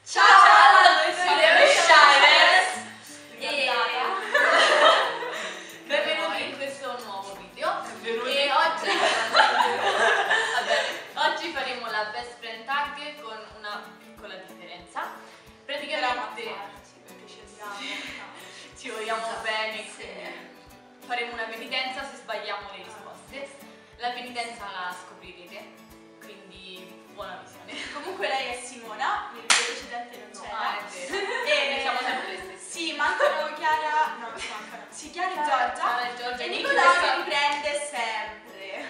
Ciao, noi siamo le Shiners e benvenuti in questo nuovo video. E oggi faremo la best friend tag con una piccola differenza. Praticamente ci vogliamo bene, faremo una penitenza se sbagliamo le risposte. La penitenza la scoprirete, quindi buona visione. Comunque lei è Simona, nel video precedente non c'era. È vero. E siamo sempre le stesse. Sì, mancano Chiara, no, mancano. Sì, Chiara e Giorgia. E E Nico Nicolò che che riprende sempre.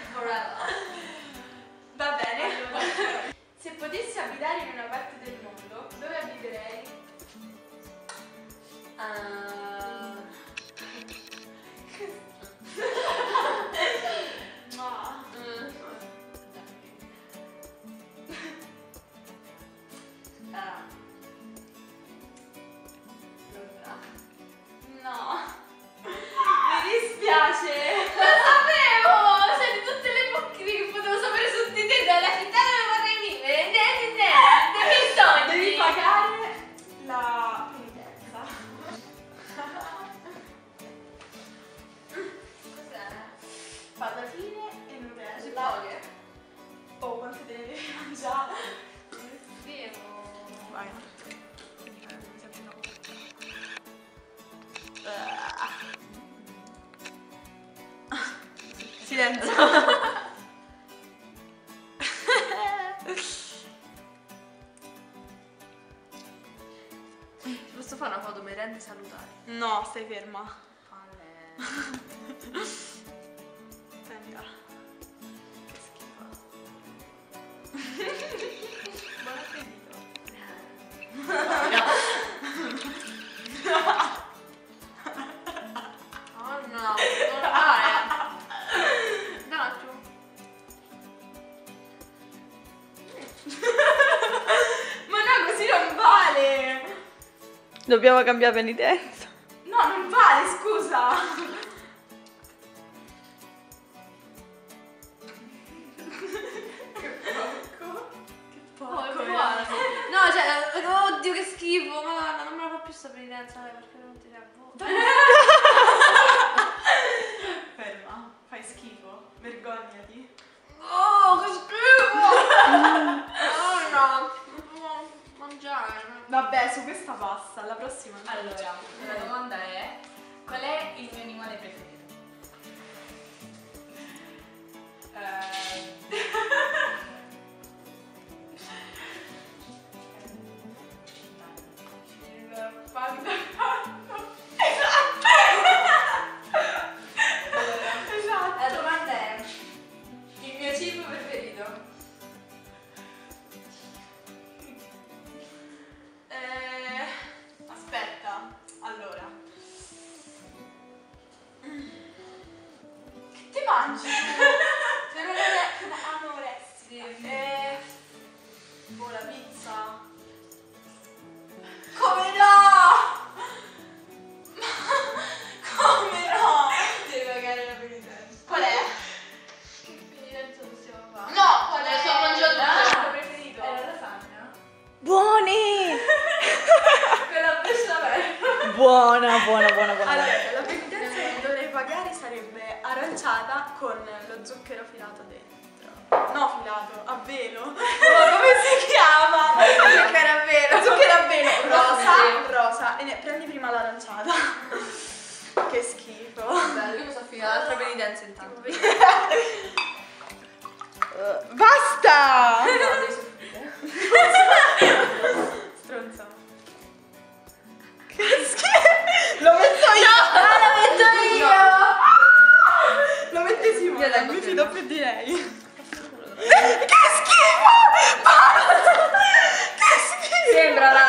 Va bene. Se potessi abitare in una parte del mondo, dove abiterei? No, mi dispiace. Lo sapevo! Cioè, di tutte le bocche che potevo sapere su di te, dalla città dove vorrei vivere, che sogni! Devi pagare la penitenza. Cos'è? Patatine e Nutella. Si poche? Oh, quante te ne devi mangiare? Devo... Vai. Silenzio. Posso fare una foto merende salutare? No, stai ferma. Palle. Senta. Che schifo. Buon appetito. Oh no, non fare. No, giù. Ma no, così non vale. Dobbiamo cambiare penitenza. No, non vale, scusa. Che porco. Che Oh, è porco. buona. No, cioè, oddio che schifo, madonna, non me la fa più sta penitenza, perché non ti devo. Ferma, fai schifo. Vergognati. Oh, che schifo! Oh no, non può mangiare. Vabbè, su questa passa, alla prossima. Allora, la domanda è: qual è il mio animale preferito? Panda. Esatto. La domanda è: il mio cibo preferito? Aspetta, allora. Che ti mangi? Se non è anoressica. Boh, la pizza. Come no? Come no? Devi pagare la penitenza. Qual è? Che penitenza possiamo fare? No, qual è? Sto mangiando il tutto. tuo preferito? È la lasagna? Buoni! Quella besciamella. Buona, buona, buona, buona. Allora, la penitenza che dovrei pagare sarebbe aranciata con lo zucchero filato dentro. No, filato, a velo. No, come si chiama? Zucchero a velo. Zucchero a velo. Rosa, Sì. rosa. E prendi prima l'aranciata. Che schifo. Bello, io mi sono finita l'altra penitenza intanto. Basta! No, devi soffrire. Stronza. Che schifo. Lo metto io. lo metto io! Lo mette Simone, Io tengo mi fermo. fido più di lei. Che schifo! Che schifo! Sembra la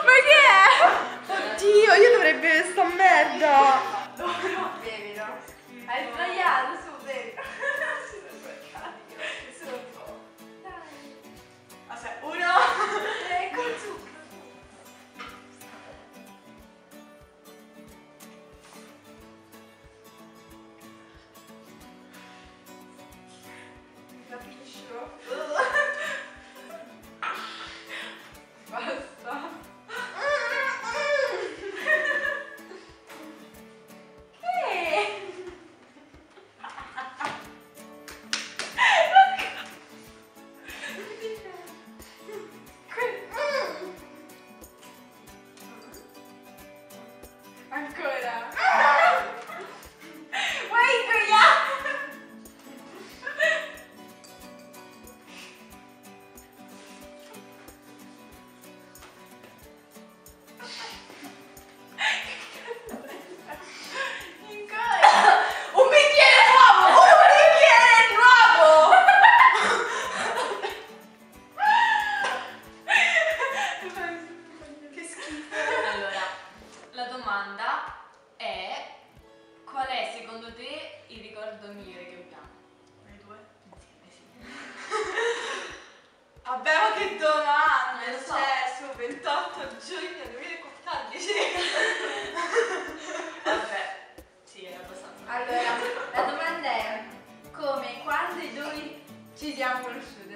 Ma che è? Oddio, io dovrei bere sta merda. bevi, no? Hai sbagliato, su, bevi. Aspetta, uno. Col zucchero. liscio. Basta. Che? Ancora. Vuoi ingoiare? Un bicchiere nuovo! Un bicchiere nuovo! Che schifo. Allora, la domanda è: qual è secondo te il ricordo migliore che abbiamo? Noi due? Insieme, sì. Vabbè, ma che domande! Lo so. Cioè, su 28 giugno 2014. Vabbè, sì, era abbastanza. Allora, la domanda è come, quando e dove ci siamo conosciuti?